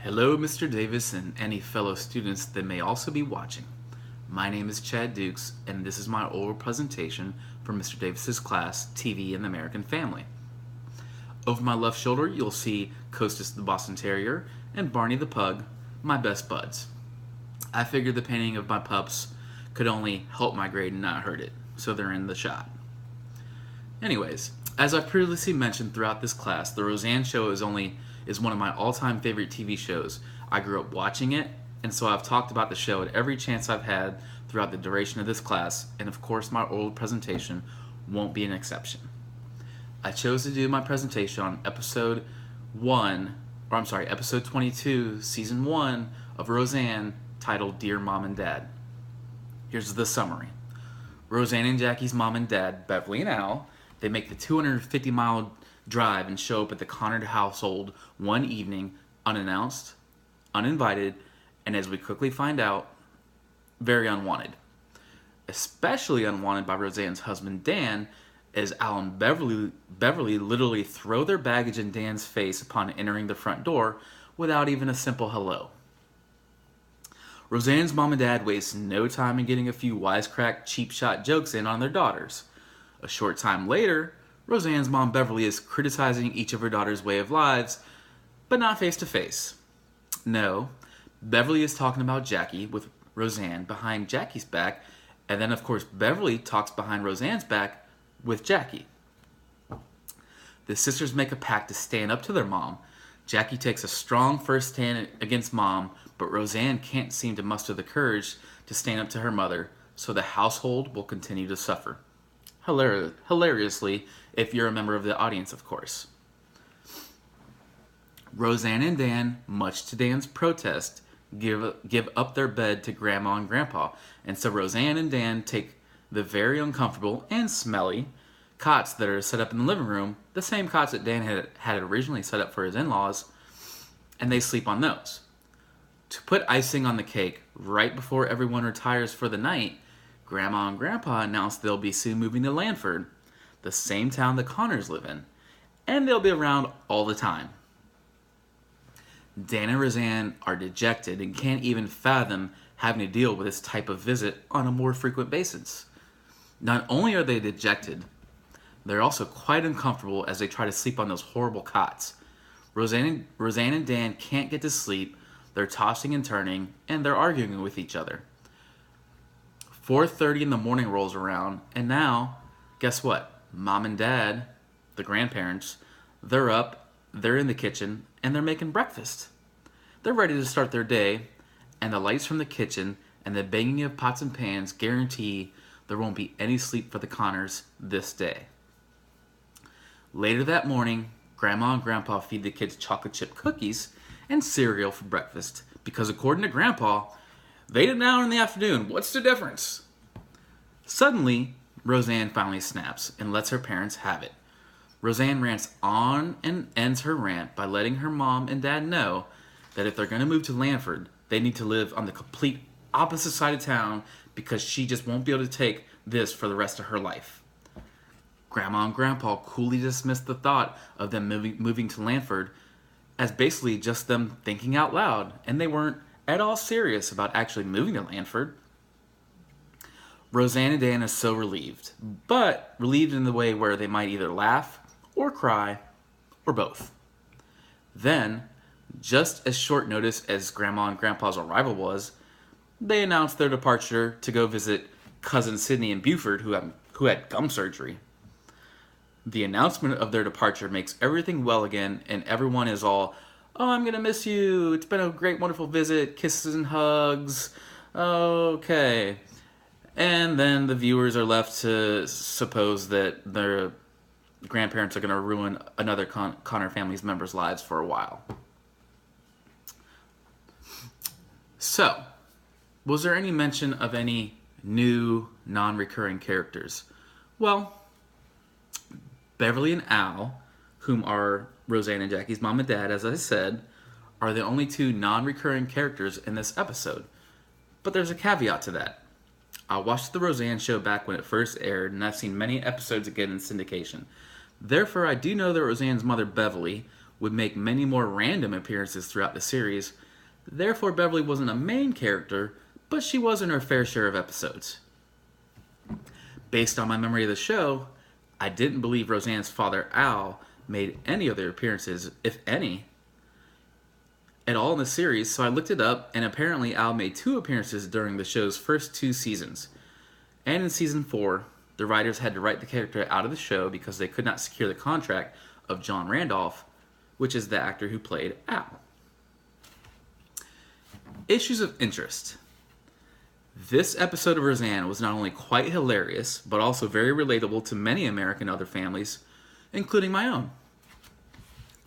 Hello, Mr. Davis, and any fellow students that may also be watching. My name is Chad Dukes, and this is my oral presentation for Mr. Davis's class, TV and the American Family. Over my left shoulder, you'll see Costas the Boston Terrier and Barney the Pug, my best buds. I figured the painting of my pups could only help my grade and not hurt it, so they're in the shot. Anyways, as I've previously mentioned throughout this class, The Roseanne Show is one of my all-time favorite TV shows. I grew up watching it, and so I've talked about the show at every chance I've had throughout the duration of this class, and of course my oral presentation won't be an exception. I chose to do my presentation on episode 22, season 1 of Roseanne, titled Dear Mom and Dad. Here's the summary. Roseanne and Jackie's mom and dad, Beverly and Al, they make the 250-mile drive and show up at the Connor household one evening, unannounced, uninvited, and as we quickly find out, very unwanted. Especially unwanted by Roseanne's husband Dan, as Al and Beverly literally throw their baggage in Dan's face upon entering the front door without even a simple hello. Roseanne's mom and dad waste no time in getting a few wisecrack, cheap shot jokes in on their daughters. A short time later, Roseanne's mom Beverly is criticizing each of her daughter's way of lives, but not face to face. No, Beverly is talking about Jackie with Roseanne behind Jackie's back, and then of course Beverly talks behind Roseanne's back with Jackie. The sisters make a pact to stand up to their mom. Jackie takes a strong first stand against mom, but Roseanne can't seem to muster the courage to stand up to her mother, so the household will continue to suffer. Hilariously, if you're a member of the audience, of course. Roseanne and Dan, much to Dan's protest, give up their bed to Grandma and Grandpa, and so Roseanne and Dan take the very uncomfortable and smelly cots that are set up in the living room, the same cots that Dan had originally set up for his in-laws, and they sleep on those. To put icing on the cake, right before everyone retires for the night, Grandma and Grandpa announce they'll be soon moving to Lanford, the same town the Connors live in, and they'll be around all the time. Dan and Roseanne are dejected and can't even fathom having to deal with this type of visit on a more frequent basis. Not only are they dejected, they're also quite uncomfortable as they try to sleep on those horrible cots. Roseanne and Dan can't get to sleep, they're tossing and turning, and they're arguing with each other. 4:30 in the morning rolls around, and now, guess what? Mom and Dad, the grandparents, they're up, they're in the kitchen, and they're making breakfast. They're ready to start their day, and the lights from the kitchen and the banging of pots and pans guarantee there won't be any sleep for the Connors this day. Later that morning, Grandma and Grandpa feed the kids chocolate chip cookies and cereal for breakfast, because according to Grandpa, they eat it now in the afternoon. What's the difference? Suddenly, Roseanne finally snaps and lets her parents have it. Roseanne rants on and ends her rant by letting her mom and dad know that if they're going to move to Lanford, they need to live on the complete opposite side of town because she just won't be able to take this for the rest of her life. Grandma and Grandpa coolly dismissed the thought of them moving to Lanford as basically just them thinking out loud, and they weren't at all serious about actually moving to Lanford. Roseanne and Dan are so relieved, but relieved in the way where they might either laugh or cry or both. Then, just as short notice as Grandma and Grandpa's arrival was, they announced their departure to go visit cousin Sydney in Buford, who had gum surgery. The announcement of their departure makes everything well again, and everyone is all, "Oh, I'm going to miss you. It's been a great, wonderful visit. Kisses and hugs. Okay." And then the viewers are left to suppose that their grandparents are going to ruin another Connor family's members' lives for a while. So, was there any mention of any new, non-recurring characters? Well, Beverly and Al, whom are Roseanne and Jackie's mom and dad, as I said, are the only two non-recurring characters in this episode. But there's a caveat to that. I watched The Roseanne Show back when it first aired, and I've seen many episodes again in syndication. Therefore, I do know that Roseanne's mother, Beverly, would make many more random appearances throughout the series. Therefore, Beverly wasn't a main character, but she was in her fair share of episodes. Based on my memory of the show, I didn't believe Roseanne's father, Al, made any other appearances, if any, at all in the series, so I looked it up, and apparently Al made 2 appearances during the show's first 2 seasons. And in season 4, the writers had to write the character out of the show because they could not secure the contract of John Randolph, which is the actor who played Al. Issues of interest. This episode of Roseanne was not only quite hilarious, but also very relatable to many American other families, including my own.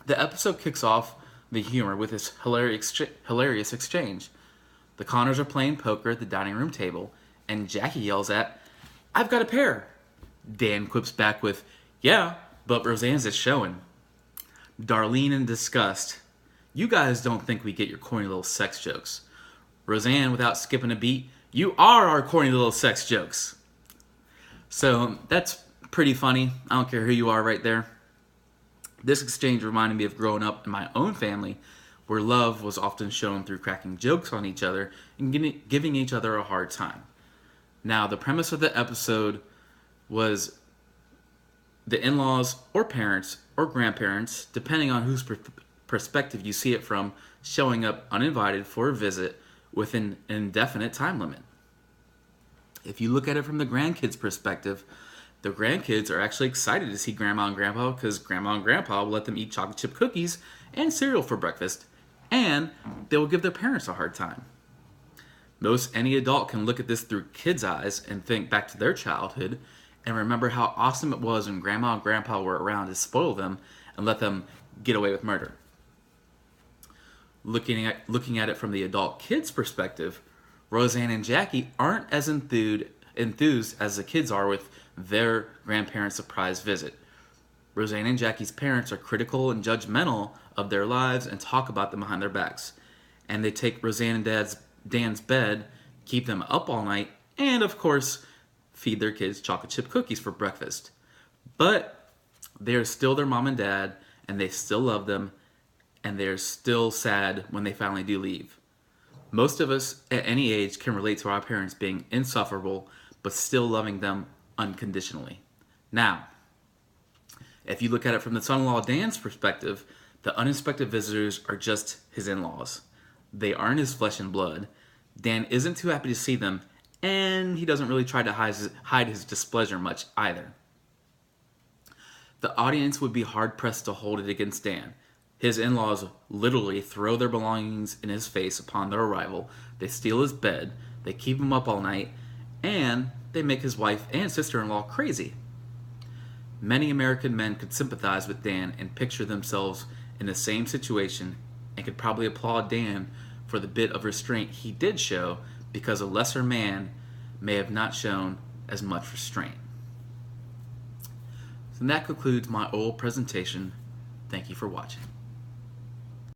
The episode kicks off the humor with this hilarious exchange. The Connors are playing poker at the dining room table, and Jackie yells at, "I've got a pair." Dan quips back with, "Yeah, but Roseanne's is showing." Darlene in disgust, "You guys don't think we get your corny little sex jokes." Roseanne, without skipping a beat, "You are our corny little sex jokes." So that's pretty funny. I don't care who you are right there. This exchange reminded me of growing up in my own family, where love was often shown through cracking jokes on each other and giving each other a hard time. Now, the premise of the episode was the in-laws or parents or grandparents, depending on whose perspective you see it from, showing up uninvited for a visit within an indefinite time limit. If you look at it from the grandkids' perspective, the grandkids are actually excited to see Grandma and Grandpa because Grandma and Grandpa will let them eat chocolate chip cookies and cereal for breakfast, and they will give their parents a hard time. Most any adult can look at this through kids' eyes and think back to their childhood and remember how awesome it was when Grandma and Grandpa were around to spoil them and let them get away with murder. Looking at it from the adult kids' perspective, Roseanne and Jackie aren't as enthused as the kids are with their grandparents' surprise visit. Roseanne and Jackie's parents are critical and judgmental of their lives and talk about them behind their backs. And they take Roseanne and Dan's bed, keep them up all night, and of course, feed their kids chocolate chip cookies for breakfast. But they are still their mom and dad, and they still love them, and they're still sad when they finally do leave. Most of us at any age can relate to our parents being insufferable, but still loving them unconditionally. Now, if you look at it from the son-in-law Dan's perspective, the unexpected visitors are just his in-laws. They aren't his flesh and blood. Dan isn't too happy to see them, and he doesn't really try to hide his displeasure much either. The audience would be hard-pressed to hold it against Dan. His in-laws literally throw their belongings in his face upon their arrival. They steal his bed, they keep him up all night, and they make his wife and sister-in-law crazy. Many American men could sympathize with Dan and picture themselves in the same situation and could probably applaud Dan for the bit of restraint he did show because a lesser man may have not shown as much restraint. So that concludes my oral presentation. Thank you for watching.